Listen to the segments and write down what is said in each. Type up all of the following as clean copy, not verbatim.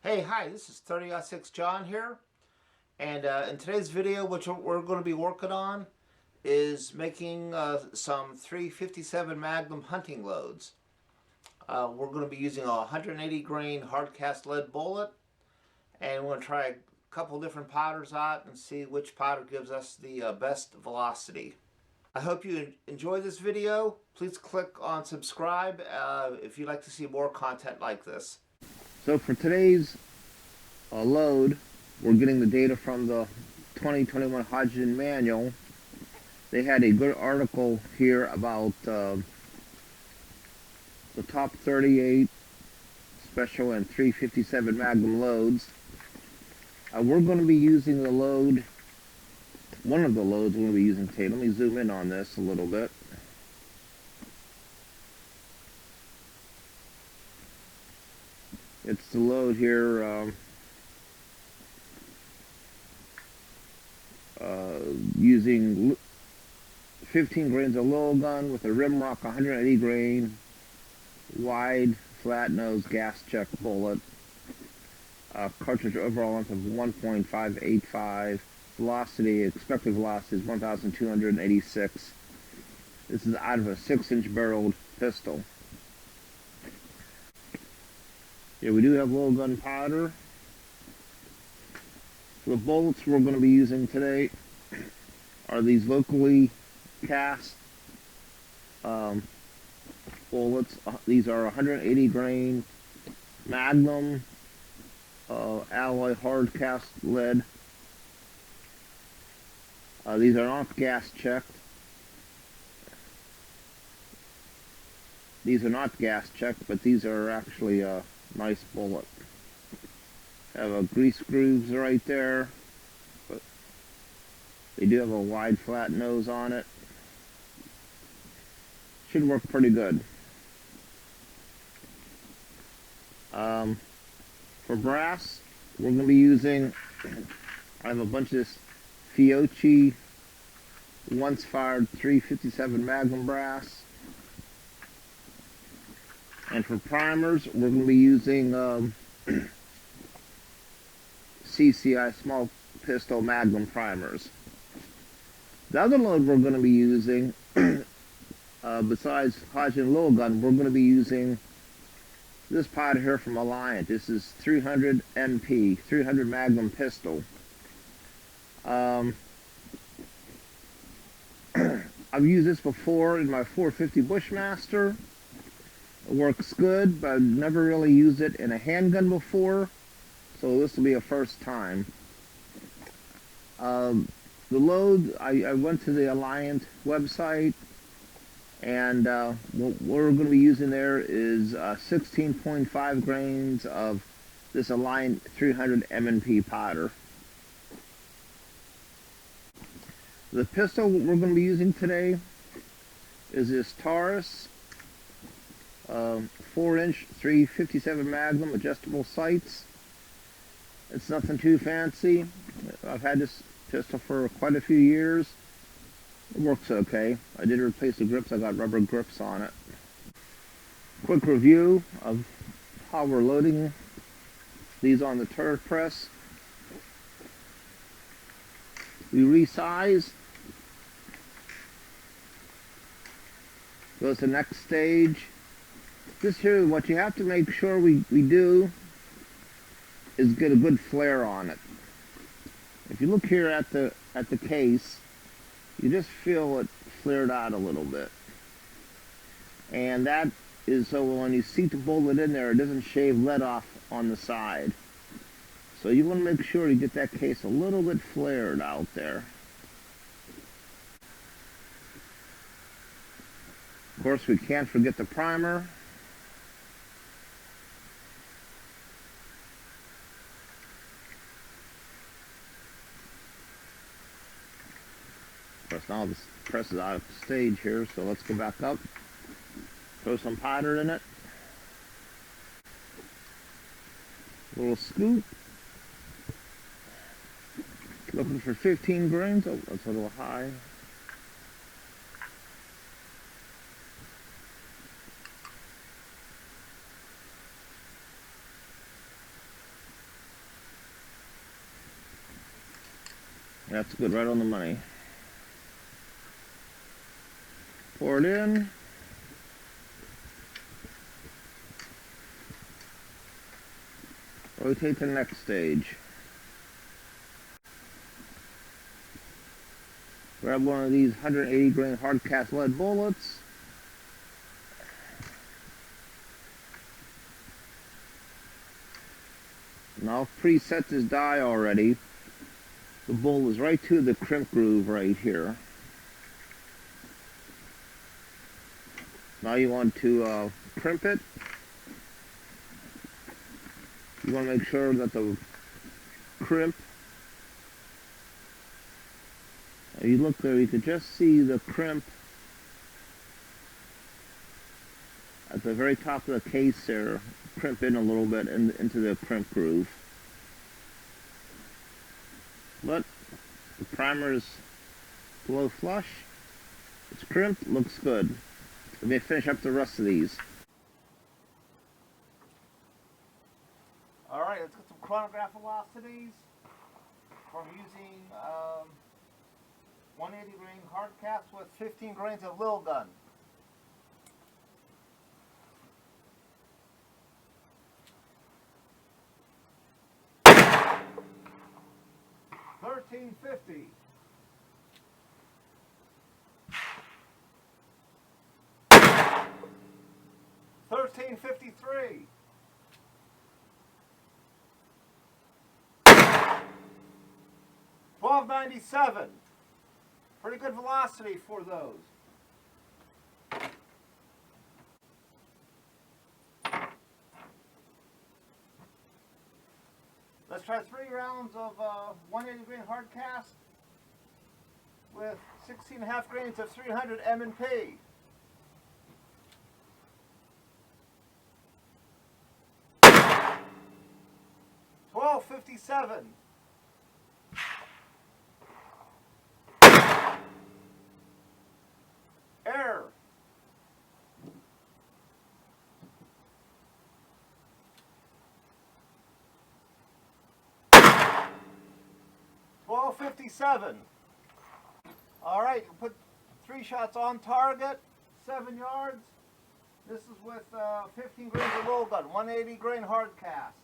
Hi, this is 30-06 John here, and in today's video, what we're going to be working on is making some 357 Magnum hunting loads. We're going to be using a 180 grain hard cast lead bullet, and we're going to try a couple different powders out and see which powder gives us the best velocity. I hope you enjoy this video. Please click on subscribe if you'd like to see more content like this. So for today's load, we're getting the data from the 2021 Hodgdon manual. They had a good article here about the top 38 special and 357 Magnum loads. We're going to be using the load, one of the loads we're going to be using today. Let me zoom in on this a little bit. It's the load here using 15 grains of Lil'gun with a Rimrock 180 grain wide flat nose gas check bullet, cartridge overall length of 1.585, velocity, expected velocity is 1,286. This is out of a 6-inch barreled pistol. Yeah, we do have Lil'gun powder. The bullets we're going to be using today are these locally cast bullets. These are 180 grain Magnum alloy hard cast lead. These are not gas checked. These are not gas checked, but these are actually a nice bullet. Have a grease grooves right there, but they do have a wide flat nose on it. Should work pretty good. For brass, we're going to be using, I have a bunch of this Fiocchi once fired 357 Magnum brass. And for primers, we're going to be using CCI small pistol Magnum primers. The other load we're going to be using, besides Hodgdon Lilgun, we're going to be using this powder here from Alliant. This is 300 MP, 300 Magnum pistol. I've used this before in my 450 Bushmaster. It works good, but I've never really used it in a handgun before, so this will be a first time. The load, I went to the Alliant website, and what we're going to be using there is 16.5 grains of this Alliant 300 M&P powder. The pistol we're going to be using today is this Taurus 4-inch 357 Magnum adjustable sights. It's nothing too fancy. I've had this pistol for quite a few years. It works okay. I did replace the grips. I got rubber grips on it. Quick review of how we're loading these on the turret press. We resize. Goes to the next stage. This here, what you have to make sure we do is get a good flare on it. If you look here at the case, you just feel it flared out a little bit. And that is so when you seat the bullet in there, it doesn't shave lead off on the side. So you want to make sure you get that case a little bit flared out there. Of course, we can't forget the primer. Of course, now this press is out of stage here, so let's go back up. Throw some powder in it. A little scoop. Looking for 15 grains. Oh, that's a little high. That's good, right on the money. Pour it in. Rotate to the next stage. Grab one of these 180 grain hard cast lead bullets. Now I've preset this die already. The bull is right to the crimp groove right here. Now you want to crimp it. You want to make sure that the crimp, if you look there, you can just see the crimp at the very top of the case there, crimp in a little bit into the crimp groove. But the primer is below flush. It's crimped, looks good. Let me finish up the rest of these. Alright, let's get some chronograph velocities from using 180 grain hard cast with 15 grains of Lil'gun. $13.50. $13.53. $12.97. Pretty good velocity for those. Let's try 3 rounds of 180 grain hard cast with 16.5 grains of 300 M&P. $12.57. Air. $12.57. All right, you put 3 shots on target, 7 yards. This is with 15 grains of Lil'gun, 180 grain hard cast.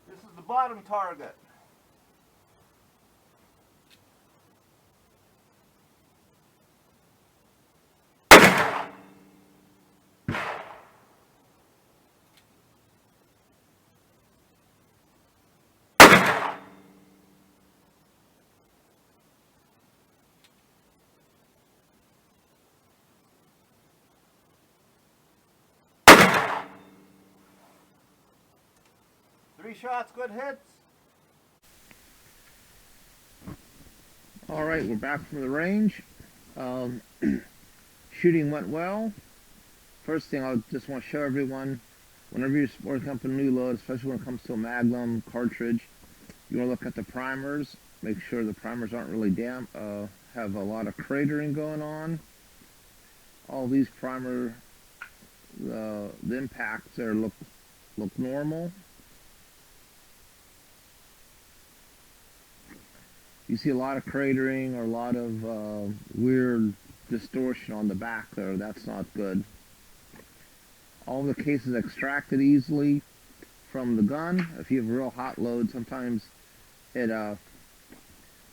This is the bottom target. Three shots, good hits. All right, we're back from the range. Shooting went well. First thing I just want to show everyone, whenever you're working up a new load, especially when it comes to a magnum cartridge, you want to look at the primers. Make sure the primers aren't really damp, have a lot of cratering going on. All these primer, the impacts there look normal. You see a lot of cratering or a lot of weird distortion on the back there. That's not good. All the cases extracted easily from the gun. If you have a real hot load, sometimes it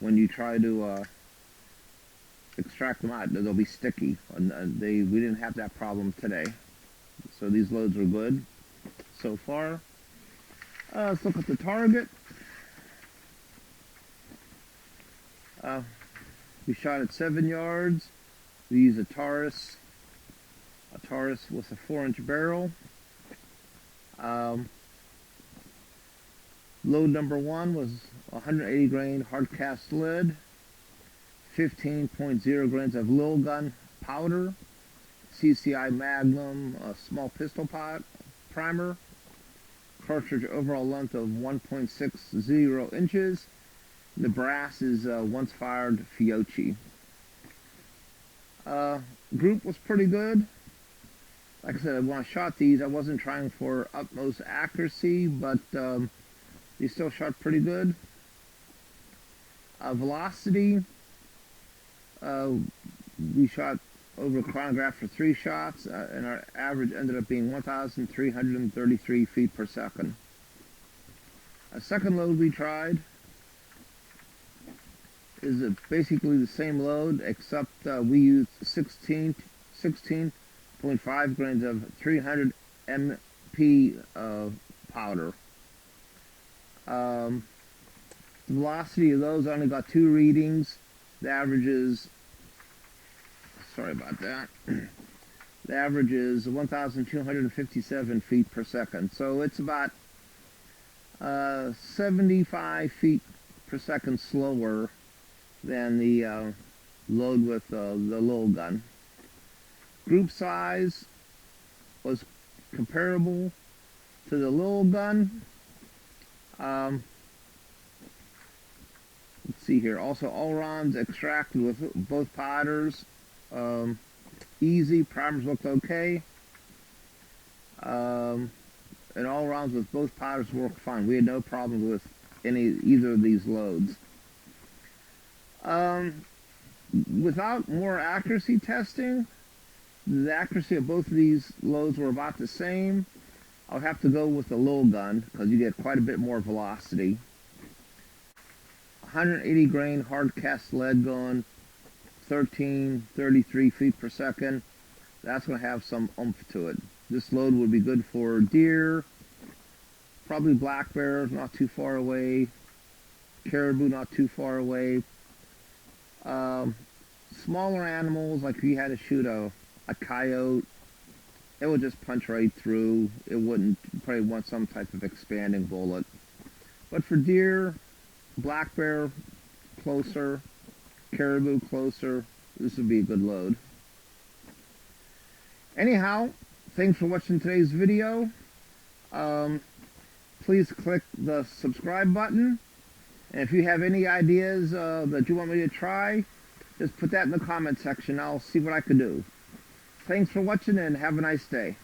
when you try to extract them out, they'll be sticky. And we didn't have that problem today. So these loads are good so far. Let's look at the target. We shot at 7 yards. We used a Taurus with a 4-inch barrel. Load number 1 was 180 grain hard cast lead, 15.0 grains of Lil'gun powder, CCI magnum small pistol primer, cartridge overall length of 1.60 inches. The brass is once fired Fiocchi. Group was pretty good. Like I said, when I shot these, I wasn't trying for utmost accuracy, but they still shot pretty good. Velocity, we shot over chronograph for 3 shots, and our average ended up being 1,333 feet per second. A second load we tried is basically the same load, except we used 16.5 grains of 300 MP powder. The velocity of those, I only got 2 readings. The average is, sorry about that, the average is 1,257 feet per second. So it's about 75 feet per second slower than the load with the Lil'gun. Group size was comparable to the Lil'gun. Let's see here. Also, all rounds extracted with both powders. Easy. Primers looked okay. And all rounds with both powders worked fine. We had no problem with either of these loads. Without more accuracy testing, the accuracy of both of these loads were about the same. I'll have to go with the Lil'gun because you get quite a bit more velocity. 180 grain hard cast lead gun, 1333 feet per second. That's going to have some oomph to it. This load would be good for deer, probably black bear, not too far away, caribou, not too far away. Smaller animals, like if you had to shoot a coyote, it would just punch right through. It wouldn't probably want some type of expanding bullet. But for deer, black bear, closer, caribou, closer, this would be a good load. Anyhow, thanks for watching today's video. Please click the subscribe button. And if you have any ideas that you want me to try, just put that in the comment section. I'll see what I can do. Thanks for watching and have a nice day.